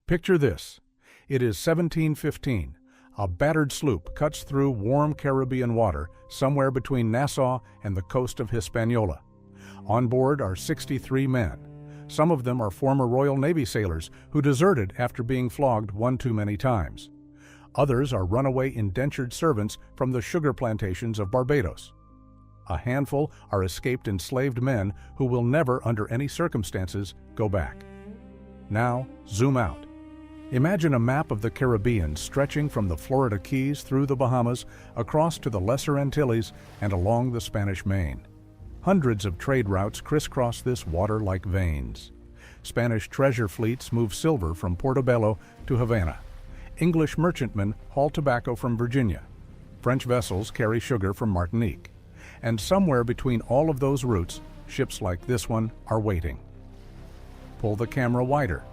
Picture this. It is 1715. A battered sloop cuts through warm Caribbean water somewhere between Nassau and the coast of Hispaniola. On board are 63 men. Some of them are former Royal Navy sailors who deserted after being flogged one too many times. Others are runaway indentured servants from the sugar plantations of Barbados. A handful are escaped enslaved men who will never, under any circumstances, go back. Now, zoom out. Imagine a map of the Caribbean stretching from the Florida Keys through the Bahamas, across to the Lesser Antilles, and along the Spanish Main. Hundreds of trade routes crisscross this water like veins. Spanish treasure fleets move silver from Portobello to Havana. English merchantmen haul tobacco from Virginia. French vessels carry sugar from Martinique. And somewhere between all of those routes, ships like this one are waiting. Pull the camera wider.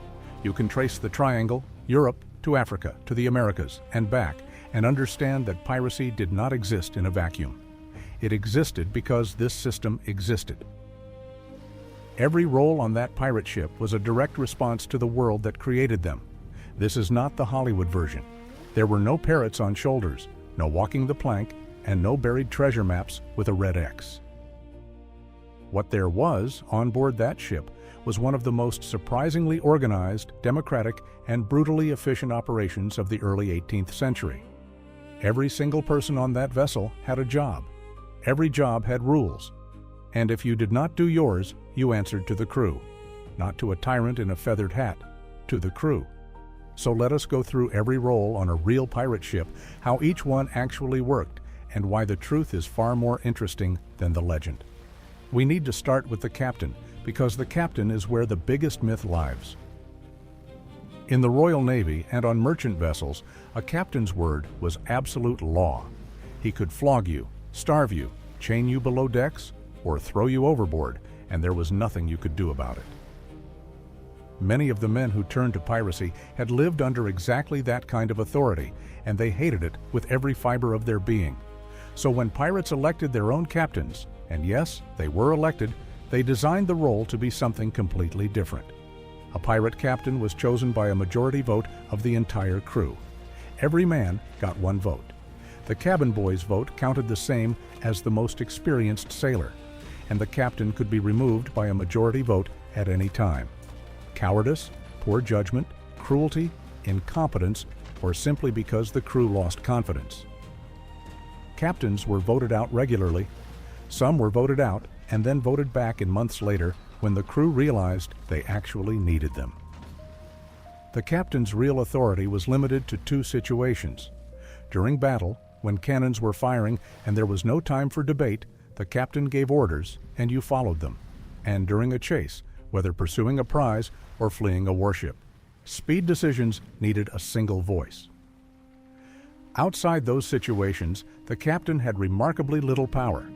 You can trace the triangle, Europe to Africa to the Americas and back, and understand that piracy did not exist in a vacuum. It existed because this system existed. Every role on that pirate ship was a direct response to the world that created them. This is not the Hollywood version. There were no parrots on shoulders, no walking the plank, and no buried treasure maps with a red X. What there was on board that ship was one of the most surprisingly organized, democratic, and brutally efficient operations of the early 18th century. Every single person on that vessel had a job. Every job had rules. And if you did not do yours, you answered to the crew. Not to a tyrant in a feathered hat, to the crew. So let us go through every role on a real pirate ship, how each one actually worked, and why the truth is far more interesting than the legend. We need to start with the captain, because the captain is where the biggest myth lies. In the Royal Navy and on merchant vessels, a captain's word was absolute law. He could flog you, starve you, chain you below decks, or throw you overboard, and there was nothing you could do about it. Many of the men who turned to piracy had lived under exactly that kind of authority, and they hated it with every fiber of their being. So when pirates elected their own captains, and yes, they were elected, they designed the role to be something completely different. A pirate captain was chosen by a majority vote of the entire crew. Every man got one vote. The cabin boy's vote counted the same as the most experienced sailor, and the captain could be removed by a majority vote at any time. Cowardice, poor judgment, cruelty, incompetence, or simply because the crew lost confidence. Captains were voted out regularly. Some were voted out and then voted back in months later when the crew realized they actually needed them. The captain's real authority was limited to two situations. During battle, when cannons were firing and there was no time for debate, the captain gave orders and you followed them. And during a chase, whether pursuing a prize or fleeing a warship, speed decisions needed a single voice. Outside those situations, the captain had remarkably little power.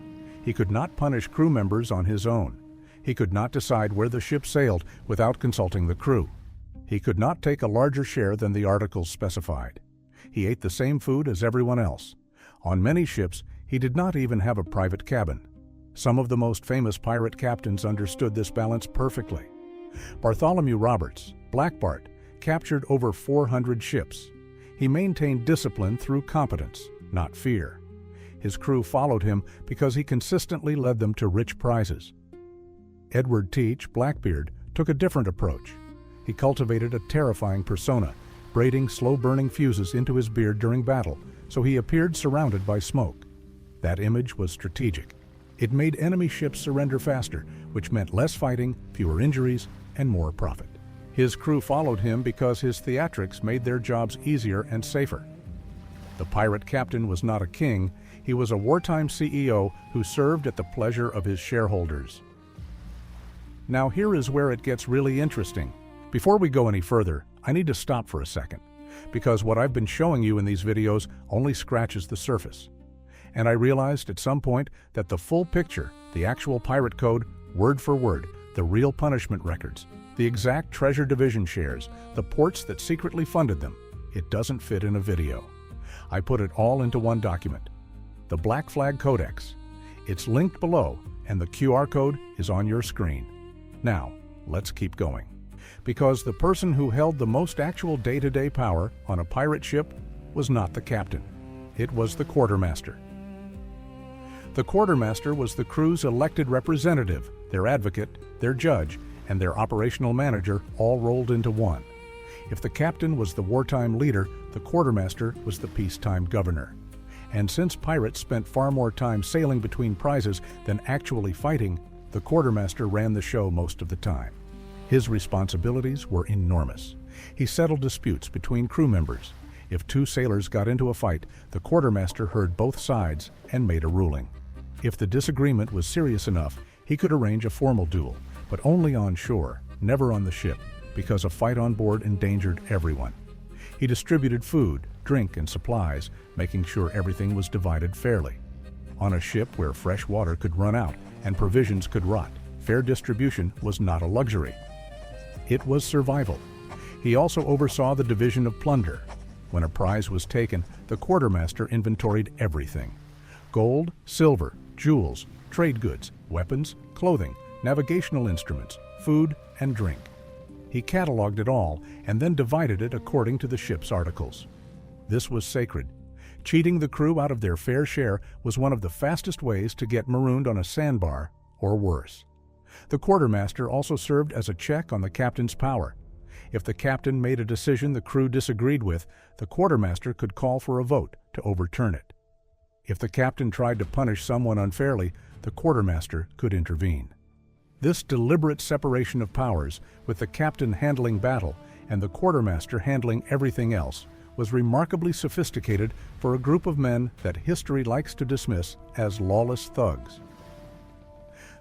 He could not punish crew members on his own. He could not decide where the ship sailed without consulting the crew. He could not take a larger share than the articles specified. He ate the same food as everyone else. On many ships, he did not even have a private cabin. Some of the most famous pirate captains understood this balance perfectly. Bartholomew Roberts, Black Bart, captured over 400 ships. He maintained discipline through competence, not fear. His crew followed him because he consistently led them to rich prizes. Edward Teach, Blackbeard, took a different approach. He cultivated a terrifying persona, braiding slow-burning fuses into his beard during battle, so he appeared surrounded by smoke. That image was strategic. It made enemy ships surrender faster, which meant less fighting, fewer injuries, and more profit. His crew followed him because his theatrics made their jobs easier and safer. The pirate captain was not a king, he was a wartime CEO who served at the pleasure of his shareholders. Now here is where it gets really interesting. Before we go any further, I need to stop for a second, because what I've been showing you in these videos only scratches the surface. And I realized at some point that the full picture, the actual pirate code, word for word, the real punishment records, the exact treasure division shares, the ports that secretly funded them, it doesn't fit in a video. I put it all into one document, the Black Flag Codex. It's linked below, and the QR code is on your screen. Now, let's keep going. because the person who held the most actual day-to-day power on a pirate ship was not the captain. It was the quartermaster. The quartermaster was the crew's elected representative, their advocate, their judge, and their operational manager all rolled into one. If the captain was the wartime leader, the quartermaster was the peacetime governor. And since pirates spent far more time sailing between prizes than actually fighting, the quartermaster ran the show most of the time. His responsibilities were enormous. He settled disputes between crew members. If two sailors got into a fight, the quartermaster heard both sides and made a ruling. If the disagreement was serious enough, he could arrange a formal duel, but only on shore, never on the ship, because a fight on board endangered everyone. He distributed food, drink, and supplies, making sure everything was divided fairly. On a ship where fresh water could run out and provisions could rot, fair distribution was not a luxury. It was survival. He also oversaw the division of plunder. When a prize was taken, the quartermaster inventoried everything: gold, silver, jewels, trade goods, weapons, clothing, navigational instruments, food, and drink. He cataloged it all and then divided it according to the ship's articles. This was sacred. Cheating the crew out of their fair share was one of the fastest ways to get marooned on a sandbar, or worse. The quartermaster also served as a check on the captain's power. If the captain made a decision the crew disagreed with, the quartermaster could call for a vote to overturn it. If the captain tried to punish someone unfairly, the quartermaster could intervene. This deliberate separation of powers, with the captain handling battle and the quartermaster handling everything else, was remarkably sophisticated for a group of men that history likes to dismiss as lawless thugs.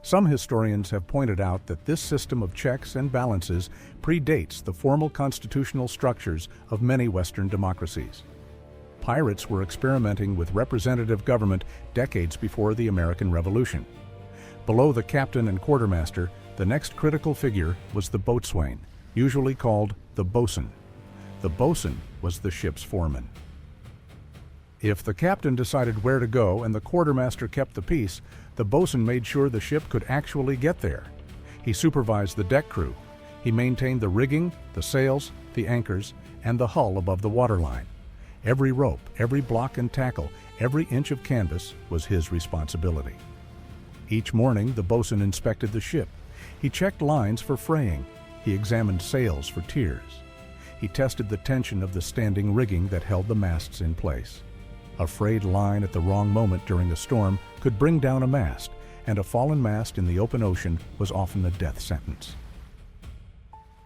Some historians have pointed out that this system of checks and balances predates the formal constitutional structures of many Western democracies. Pirates were experimenting with representative government decades before the American Revolution. Below the captain and quartermaster, the next critical figure was the boatswain, usually called the bosun. The bosun was the ship's foreman. If the captain decided where to go and the quartermaster kept the peace, the bosun made sure the ship could actually get there. He supervised the deck crew. He maintained the rigging, the sails, the anchors, and the hull above the waterline. Every rope, every block and tackle, every inch of canvas was his responsibility. Each morning, the bosun inspected the ship. He checked lines for fraying. He examined sails for tears. He tested the tension of the standing rigging that held the masts in place. A frayed line at the wrong moment during a storm could bring down a mast, and a fallen mast in the open ocean was often a death sentence.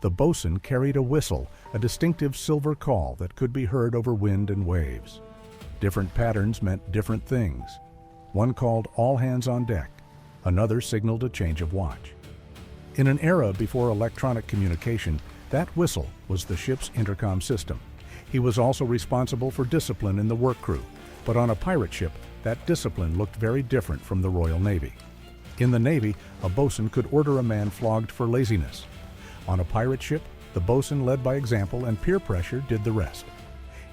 The bosun carried a whistle, a distinctive silver call that could be heard over wind and waves. Different patterns meant different things. One called all hands on deck. Another signaled a change of watch. In an era before electronic communication, that whistle was the ship's intercom system. He was also responsible for discipline in the work crew, but on a pirate ship, that discipline looked very different from the Royal Navy. In the Navy, a bosun could order a man flogged for laziness. On a pirate ship, the bosun led by example and peer pressure did the rest.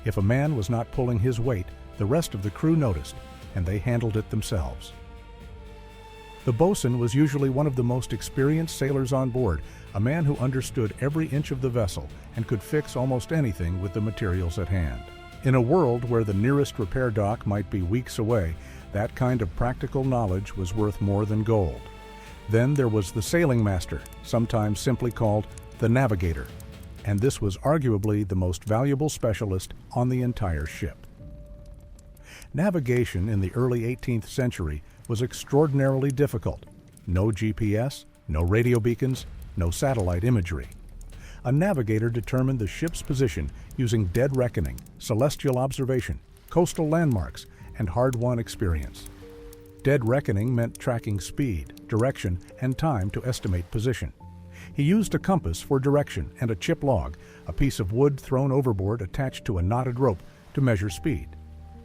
If a man was not pulling his weight, the rest of the crew noticed, and they handled it themselves. The bosun was usually one of the most experienced sailors on board, a man who understood every inch of the vessel and could fix almost anything with the materials at hand. In a world where the nearest repair dock might be weeks away, that kind of practical knowledge was worth more than gold. Then there was the sailing master, sometimes simply called the navigator, and this was arguably the most valuable specialist on the entire ship. Navigation in the early 18th century was extraordinarily difficult. No GPS, no radio beacons, no satellite imagery. A navigator determined the ship's position using dead reckoning, celestial observation, coastal landmarks, and hard-won experience. Dead reckoning meant tracking speed, direction, and time to estimate position. He used a compass for direction and a chip log, a piece of wood thrown overboard attached to a knotted rope, to measure speed.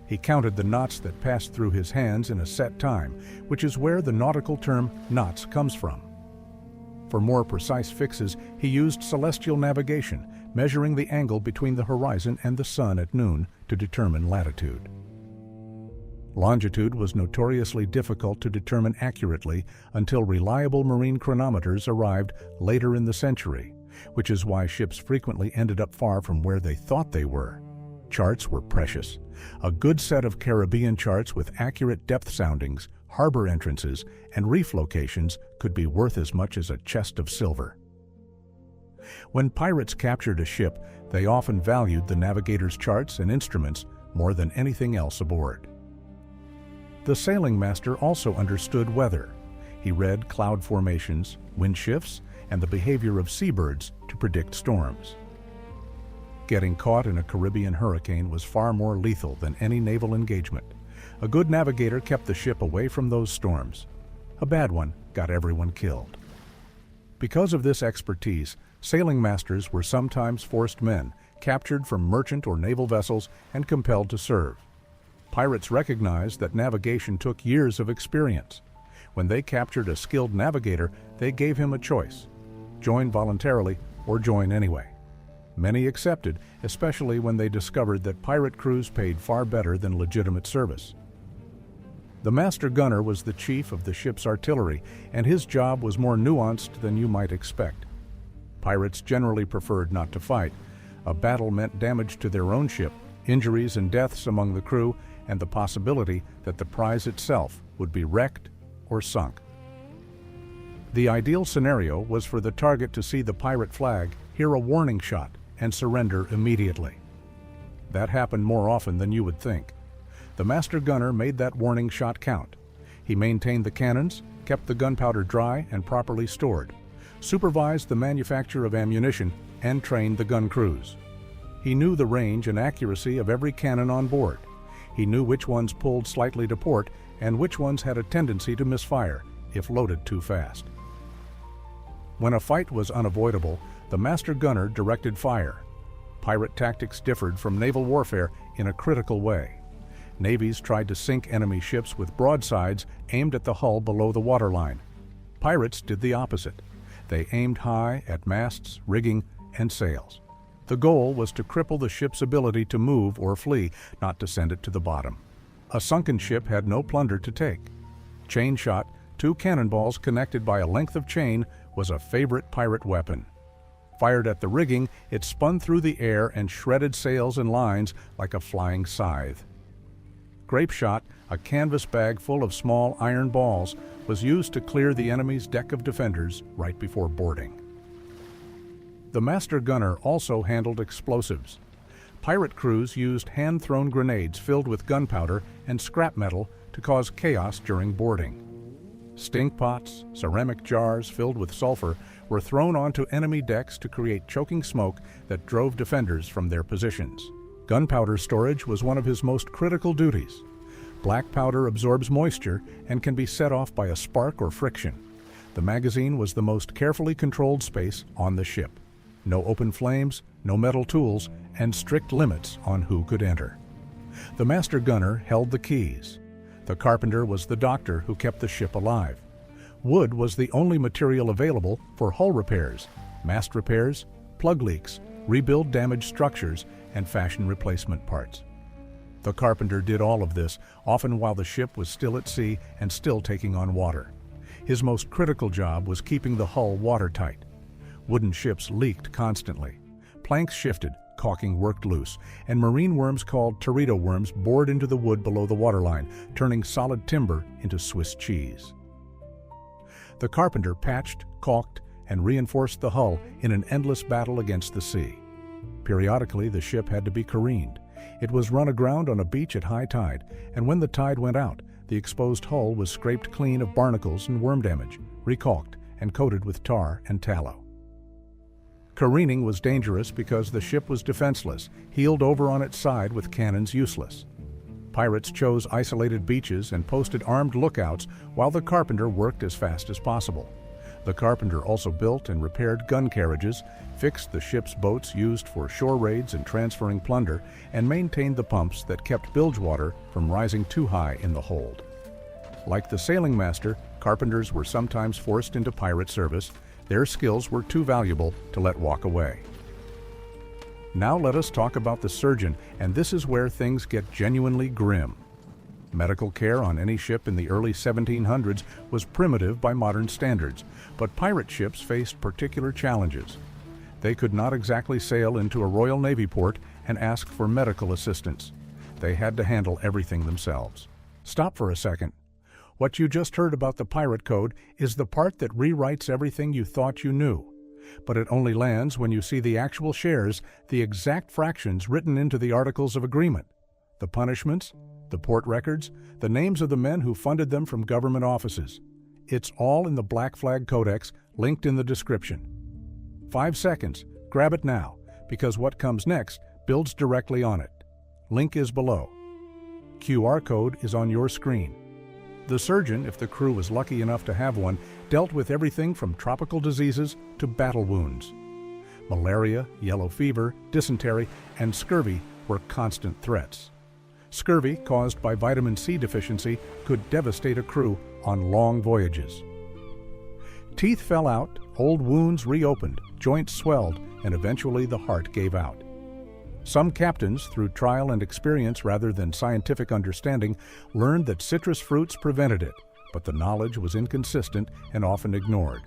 He counted the knots that passed through his hands in a set time, which is where the nautical term knots comes from. For more precise fixes, he used celestial navigation, measuring the angle between the horizon and the sun at noon to determine latitude. Longitude was notoriously difficult to determine accurately until reliable marine chronometers arrived later in the century, which is why ships frequently ended up far from where they thought they were. Charts were precious. A good set of Caribbean charts with accurate depth soundings, harbor entrances, and reef locations could be worth as much as a chest of silver. When pirates captured a ship, they often valued the navigator's charts and instruments more than anything else aboard. The sailing master also understood weather. He read cloud formations, wind shifts, and the behavior of seabirds to predict storms. Getting caught in a Caribbean hurricane was far more lethal than any naval engagement. A good navigator kept the ship away from those storms. A bad one got everyone killed. Because of this expertise, sailing masters were sometimes forced men, captured from merchant or naval vessels and compelled to serve. Pirates recognized that navigation took years of experience. When they captured a skilled navigator, they gave him a choice: join voluntarily or join anyway. Many accepted, especially when they discovered that pirate crews paid far better than legitimate service. The master gunner was the chief of the ship's artillery, and his job was more nuanced than you might expect. Pirates generally preferred not to fight. A battle meant damage to their own ship, injuries and deaths among the crew, and the possibility that the prize itself would be wrecked or sunk. The ideal scenario was for the target to see the pirate flag, hear a warning shot, and surrender immediately. That happened more often than you would think. The master gunner made that warning shot count. He maintained the cannons, kept the gunpowder dry and properly stored, supervised the manufacture of ammunition, and trained the gun crews. He knew the range and accuracy of every cannon on board. He knew which ones pulled slightly to port and which ones had a tendency to misfire if loaded too fast. When a fight was unavoidable, the master gunner directed fire. Pirate tactics differed from naval warfare in a critical way. Navies tried to sink enemy ships with broadsides aimed at the hull below the waterline. Pirates did the opposite. They aimed high at masts, rigging, and sails. The goal was to cripple the ship's ability to move or flee, not to send it to the bottom. A sunken ship had no plunder to take. Chain shot, 2 cannonballs connected by a length of chain, was a favorite pirate weapon. Fired at the rigging, it spun through the air and shredded sails and lines like a flying scythe. Grape shot, a canvas bag full of small iron balls, was used to clear the enemy's deck of defenders right before boarding. The master gunner also handled explosives. Pirate crews used hand-thrown grenades filled with gunpowder and scrap metal to cause chaos during boarding. Stink pots, ceramic jars filled with sulfur, were thrown onto enemy decks to create choking smoke that drove defenders from their positions. Gunpowder storage was one of his most critical duties. Black powder absorbs moisture and can be set off by a spark or friction. The magazine was the most carefully controlled space on the ship. No open flames, no metal tools, and strict limits on who could enter. The master gunner held the keys. The carpenter was the doctor who kept the ship alive. Wood was the only material available for hull repairs, mast repairs, plug leaks, rebuild damaged structures, and fashion replacement parts. The carpenter did all of this, often while the ship was still at sea and still taking on water. His most critical job was keeping the hull watertight. Wooden ships leaked constantly. Planks shifted, caulking worked loose, and marine worms called teredo worms bored into the wood below the waterline, turning solid timber into Swiss cheese. The carpenter patched, caulked, and reinforced the hull in an endless battle against the sea. Periodically, the ship had to be careened. It was run aground on a beach at high tide, and when the tide went out, the exposed hull was scraped clean of barnacles and worm damage, recaulked, and coated with tar and tallow. Careening was dangerous because the ship was defenseless, heeled over on its side with cannons useless. Pirates chose isolated beaches and posted armed lookouts while the carpenter worked as fast as possible. The carpenter also built and repaired gun carriages, fixed the ship's boats used for shore raids and transferring plunder, and maintained the pumps that kept bilge water from rising too high in the hold. Like the sailing master, carpenters were sometimes forced into pirate service. Their skills were too valuable to let walk away. Now let us talk about the surgeon, and this is where things get genuinely grim. Medical care on any ship in the early 1700s was primitive by modern standards, but pirate ships faced particular challenges. They could not exactly sail into a Royal Navy port and ask for medical assistance. They had to handle everything themselves. Stop for a second. What you just heard about the pirate code is the part that rewrites everything you thought you knew. But it only lands when you see the actual shares, the exact fractions written into the Articles of Agreement, the punishments, the port records, the names of the men who funded them from government offices. It's all in the Black Flag Codex, linked in the description. 5 seconds. Grab it now, because what comes next builds directly on it. Link is below. QR code is on your screen. The surgeon, if the crew was lucky enough to have one, dealt with everything from tropical diseases to battle wounds. Malaria, yellow fever, dysentery, and scurvy were constant threats. Scurvy, caused by vitamin C deficiency, could devastate a crew on long voyages. Teeth fell out, old wounds reopened, joints swelled, and eventually the heart gave out. Some captains, through trial and experience rather than scientific understanding, learned that citrus fruits prevented it, but the knowledge was inconsistent and often ignored.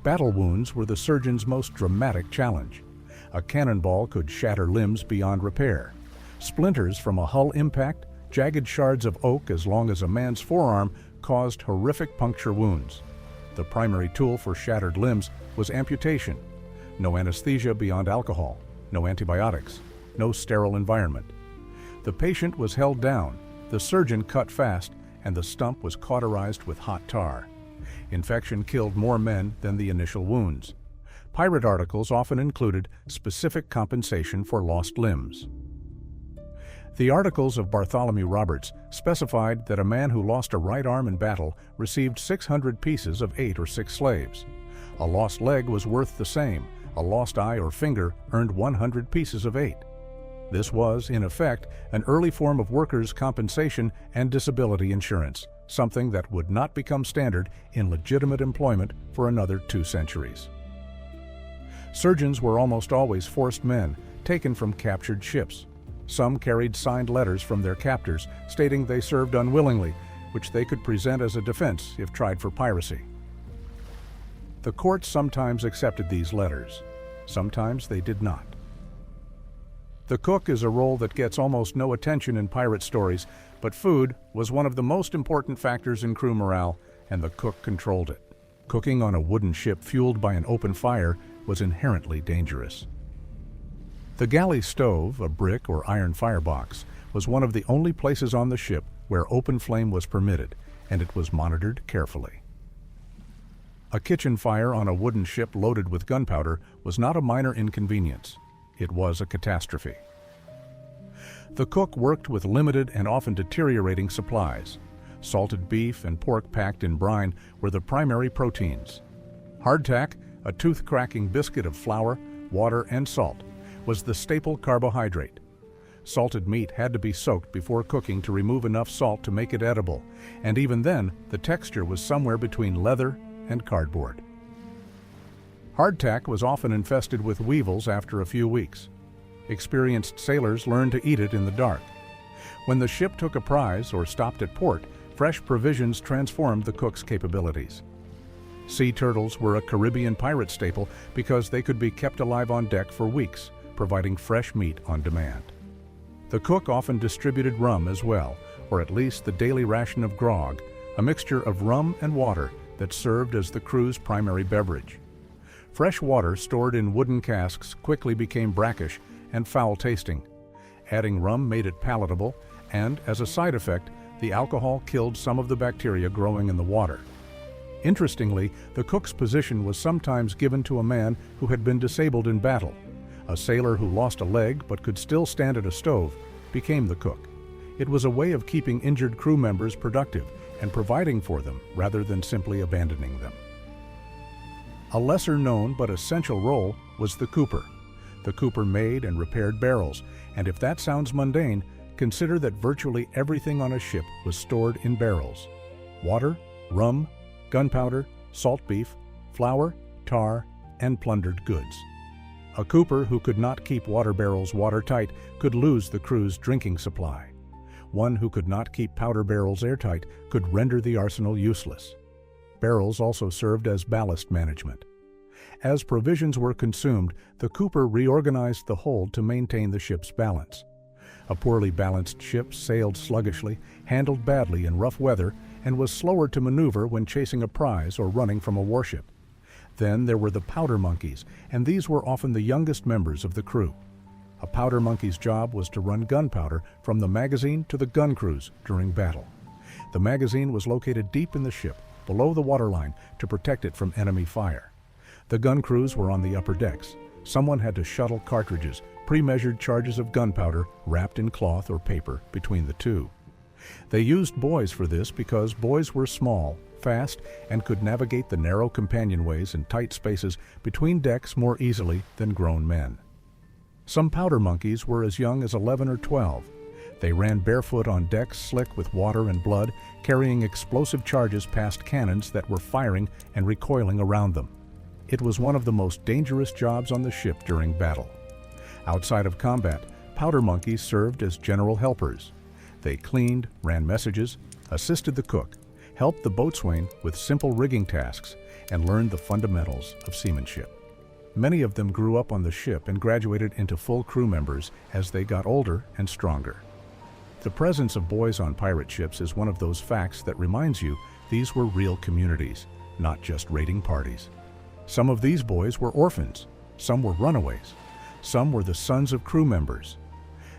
Battle wounds were the surgeon's most dramatic challenge. A cannonball could shatter limbs beyond repair. Splinters from a hull impact, jagged shards of oak as long as a man's forearm, caused horrific puncture wounds. The primary tool for shattered limbs was amputation. No anesthesia beyond alcohol, no antibiotics, no sterile environment. The patient was held down, the surgeon cut fast, and the stump was cauterized with hot tar. Infection killed more men than the initial wounds. Pirate articles often included specific compensation for lost limbs. The Articles of Bartholomew Roberts specified that a man who lost a right arm in battle received 600 pieces of 8 or 6 slaves. A lost leg was worth the same. A lost eye or finger earned 100 pieces of 8. This was, in effect, an early form of workers' compensation and disability insurance, something that would not become standard in legitimate employment for another 2 centuries. Surgeons were almost always forced men, taken from captured ships. Some carried signed letters from their captors stating they served unwillingly, which they could present as a defense if tried for piracy. The courts sometimes accepted these letters. Sometimes they did not. The cook is a role that gets almost no attention in pirate stories, but food was one of the most important factors in crew morale, and the cook controlled it. Cooking on a wooden ship fueled by an open fire was inherently dangerous. The galley stove, a brick or iron firebox, was one of the only places on the ship where open flame was permitted, and it was monitored carefully. A kitchen fire on a wooden ship loaded with gunpowder was not a minor inconvenience. It was a catastrophe. The cook worked with limited and often deteriorating supplies. Salted beef and pork packed in brine were the primary proteins. Hardtack, a tooth-cracking biscuit of flour, water, and salt, was the staple carbohydrate. Salted meat had to be soaked before cooking to remove enough salt to make it edible, and even then, the texture was somewhere between leather and cardboard. Hardtack was often infested with weevils after a few weeks. Experienced sailors learned to eat it in the dark. When the ship took a prize or stopped at port, fresh provisions transformed the cook's capabilities. Sea turtles were a Caribbean pirate staple because they could be kept alive on deck for weeks, providing fresh meat on demand. The cook often distributed rum as well, or at least the daily ration of grog, a mixture of rum and water that served as the crew's primary beverage. Fresh water stored in wooden casks quickly became brackish and foul-tasting. Adding rum made it palatable, and as a side effect, the alcohol killed some of the bacteria growing in the water. Interestingly, the cook's position was sometimes given to a man who had been disabled in battle. A sailor who lost a leg but could still stand at a stove became the cook. It was a way of keeping injured crew members productive and providing for them rather than simply abandoning them. A lesser-known but essential role was the cooper. The cooper made and repaired barrels, and if that sounds mundane, consider that virtually everything on a ship was stored in barrels. Water, rum, gunpowder, salt beef, flour, tar, and plundered goods. A cooper who could not keep water barrels watertight could lose the crew's drinking supply. One who could not keep powder barrels airtight could render the arsenal useless. Barrels also served as ballast management. As provisions were consumed, the cooper reorganized the hold to maintain the ship's balance. A poorly balanced ship sailed sluggishly, handled badly in rough weather, and was slower to maneuver when chasing a prize or running from a warship. Then there were the powder monkeys, and these were often the youngest members of the crew. A powder monkey's job was to run gunpowder from the magazine to the gun crews during battle. The magazine was located deep in the ship, below the waterline, to protect it from enemy fire. The gun crews were on the upper decks. Someone had to shuttle cartridges, pre-measured charges of gunpowder wrapped in cloth or paper, between the two. They used boys for this because boys were small, fast, and could navigate the narrow companionways and tight spaces between decks more easily than grown men. Some powder monkeys were as young as 11 or 12. They ran barefoot on decks slick with water and blood, carrying explosive charges past cannons that were firing and recoiling around them. It was one of the most dangerous jobs on the ship during battle. Outside of combat, powder monkeys served as general helpers. They cleaned, ran messages, assisted the cook, helped the boatswain with simple rigging tasks, and learned the fundamentals of seamanship. Many of them grew up on the ship and graduated into full crew members as they got older and stronger. The presence of boys on pirate ships is one of those facts that reminds you these were real communities, not just raiding parties. Some of these boys were orphans, some were runaways, some were the sons of crew members.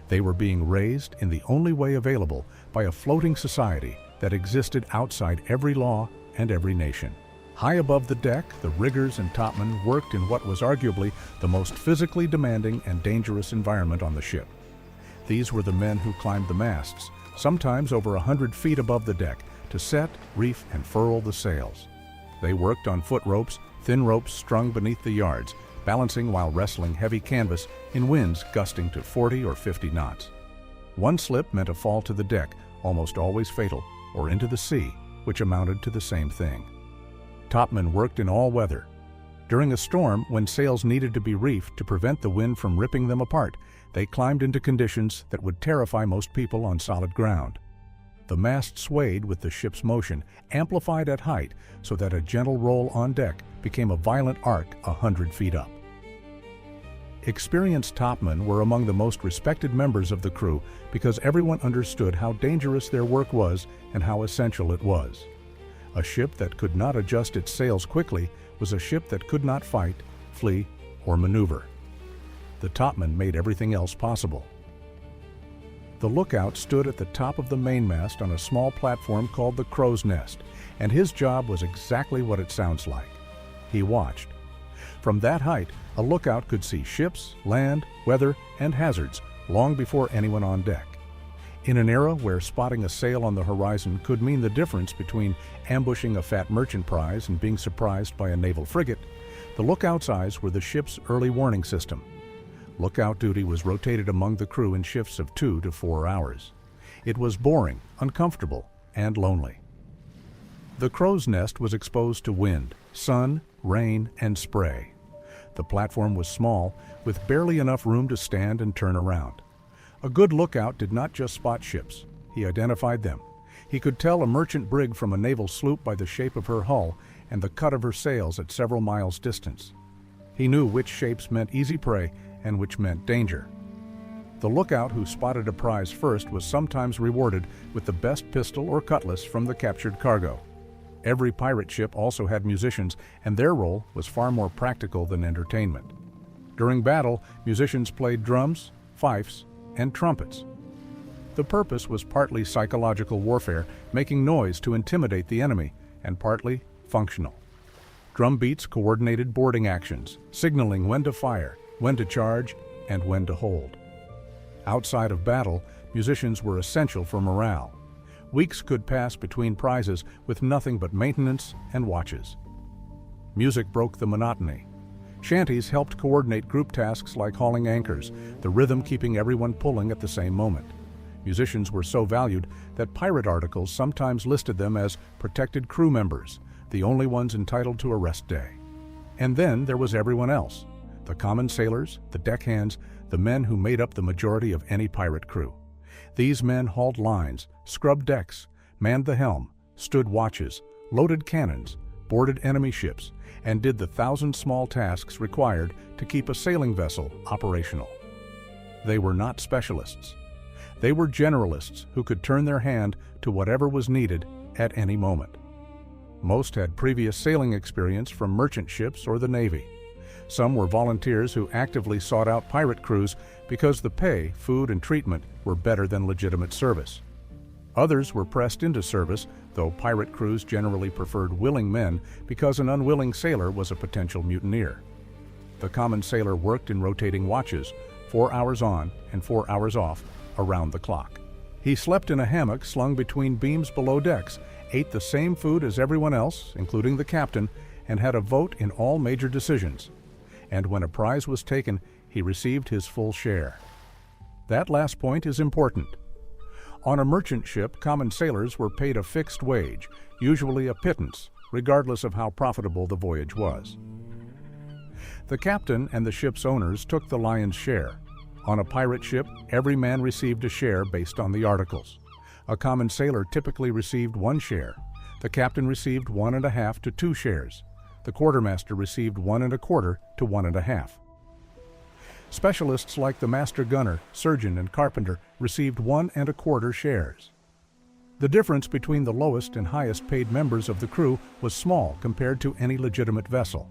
They were being raised in the only way available by a floating society that existed outside every law and every nation. High above the deck, the riggers and topmen worked in what was arguably the most physically demanding and dangerous environment on the ship. These were the men who climbed the masts, sometimes over 100 feet above the deck, to set, reef, and furl the sails. They worked on foot ropes, thin ropes strung beneath the yards, balancing while wrestling heavy canvas in winds gusting to 40 or 50 knots. One slip meant a fall to the deck, almost always fatal, or into the sea, which amounted to the same thing. Topmen worked in all weather. During a storm, when sails needed to be reefed to prevent the wind from ripping them apart, they climbed into conditions that would terrify most people on solid ground. The mast swayed with the ship's motion, amplified at height, so that a gentle roll on deck became a violent arc 100 feet up. Experienced topmen were among the most respected members of the crew because everyone understood how dangerous their work was and how essential it was. A ship that could not adjust its sails quickly was a ship that could not fight, flee, or maneuver. The topman made everything else possible. The lookout stood at the top of the mainmast on a small platform called the crow's nest, and his job was exactly what it sounds like. He watched. From that height, a lookout could see ships, land, weather, and hazards long before anyone on deck. In an era where spotting a sail on the horizon could mean the difference between ambushing a fat merchant prize and being surprised by a naval frigate, the lookout's eyes were the ship's early warning system. Lookout duty was rotated among the crew in shifts of 2 to 4 hours. It was boring, uncomfortable, and lonely. The crow's nest was exposed to wind, sun, rain, and spray. The platform was small, with barely enough room to stand and turn around. A good lookout did not just spot ships. He identified them. He could tell a merchant brig from a naval sloop by the shape of her hull and the cut of her sails at several miles' distance. He knew which shapes meant easy prey and which meant danger. The lookout who spotted a prize first was sometimes rewarded with the best pistol or cutlass from the captured cargo. Every pirate ship also had musicians, and their role was far more practical than entertainment. During battle, musicians played drums, fifes, and trumpets. The purpose was partly psychological warfare, making noise to intimidate the enemy, and partly functional. Drum beats coordinated boarding actions, signaling when to fire, when to charge, and when to hold. Outside of battle, musicians were essential for morale. Weeks could pass between prizes with nothing but maintenance and watches. Music broke the monotony. Shanties helped coordinate group tasks like hauling anchors, the rhythm keeping everyone pulling at the same moment. Musicians were so valued that pirate articles sometimes listed them as protected crew members, the only ones entitled to a rest day. And then there was everyone else, the common sailors, the deckhands, the men who made up the majority of any pirate crew. These men hauled lines, scrubbed decks, manned the helm, stood watches, loaded cannons, boarded enemy ships, and did the 1,000 small tasks required to keep a sailing vessel operational. They were not specialists. They were generalists who could turn their hand to whatever was needed at any moment. Most had previous sailing experience from merchant ships or the Navy. Some were volunteers who actively sought out pirate crews because the pay, food, and treatment were better than legitimate service. Others were pressed into service, though pirate crews generally preferred willing men because an unwilling sailor was a potential mutineer. The common sailor worked in rotating watches, 4 hours on and 4 hours off, around the clock. He slept in a hammock slung between beams below decks, ate the same food as everyone else, including the captain, and had a vote in all major decisions. And when a prize was taken, he received his full share. That last point is important. On a merchant ship, common sailors were paid a fixed wage, usually a pittance, regardless of how profitable the voyage was. The captain and the ship's owners took the lion's share. On a pirate ship, every man received a share based on the articles. A common sailor typically received 1 share. The captain received 1.5 to 2 shares. The quartermaster received 1.25 to 1.5. Specialists like the master gunner, surgeon, and carpenter received 1.25 shares. The difference between the lowest and highest paid members of the crew was small compared to any legitimate vessel.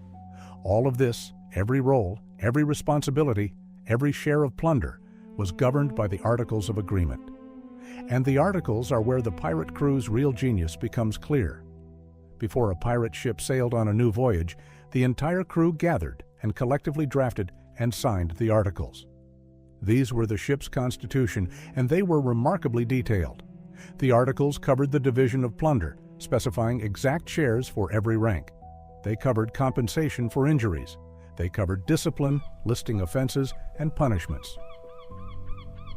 All of this, every role, every responsibility, every share of plunder, was governed by the Articles of Agreement. And the Articles are where the pirate crew's real genius becomes clear. Before a pirate ship sailed on a new voyage, the entire crew gathered and collectively drafted and signed the Articles. These were the ship's constitution, and they were remarkably detailed. The Articles covered the division of plunder, specifying exact shares for every rank. They covered compensation for injuries. They covered discipline, listing offenses, and punishments.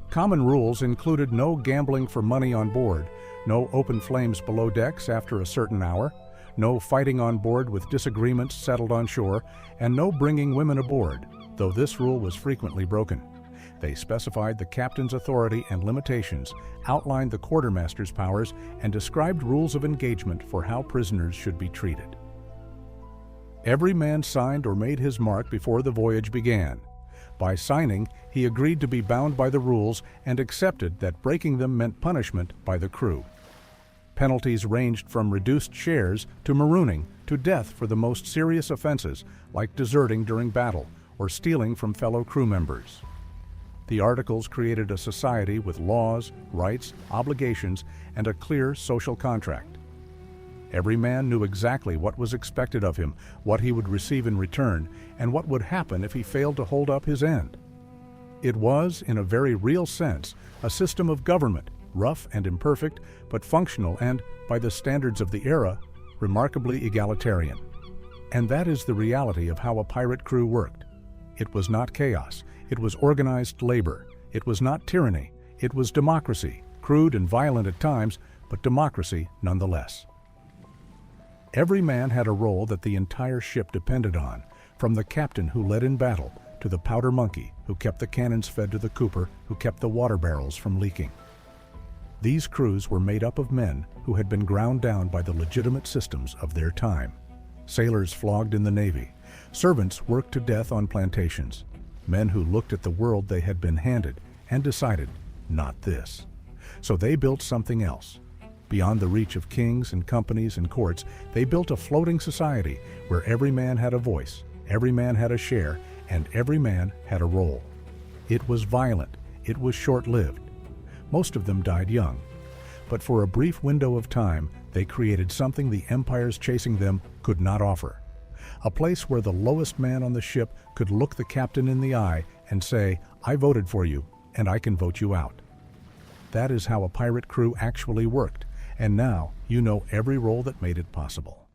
Common rules included no gambling for money on board, no open flames below decks after a certain hour, no fighting on board with disagreements settled on shore, and no bringing women aboard, though this rule was frequently broken. They specified the captain's authority and limitations, outlined the quartermaster's powers, and described rules of engagement for how prisoners should be treated. Every man signed or made his mark before the voyage began. By signing, he agreed to be bound by the rules and accepted that breaking them meant punishment by the crew. Penalties ranged from reduced shares to marooning to death for the most serious offenses, like deserting during battle or stealing from fellow crew members. The Articles created a society with laws, rights, obligations, and a clear social contract. Every man knew exactly what was expected of him, what he would receive in return, and what would happen if he failed to hold up his end. It was, in a very real sense, a system of government, rough and imperfect, but functional and, by the standards of the era, remarkably egalitarian. And that is the reality of how a pirate crew worked. It was not chaos. It was organized labor. It was not tyranny. It was democracy, crude and violent at times, but democracy nonetheless. Every man had a role that the entire ship depended on, from the captain who led in battle to the powder monkey who kept the cannons fed to the cooper who kept the water barrels from leaking. These crews were made up of men who had been ground down by the legitimate systems of their time. Sailors flogged in the Navy, servants worked to death on plantations, men who looked at the world they had been handed and decided, not this. So they built something else. Beyond the reach of kings and companies and courts, they built a floating society where every man had a voice, every man had a share, and every man had a role. It was violent. It was short-lived. Most of them died young. But for a brief window of time, they created something the empires chasing them could not offer. A place where the lowest man on the ship could look the captain in the eye and say, "I voted for you, and I can vote you out." That is how a pirate crew actually worked. And now you know every role that made it possible.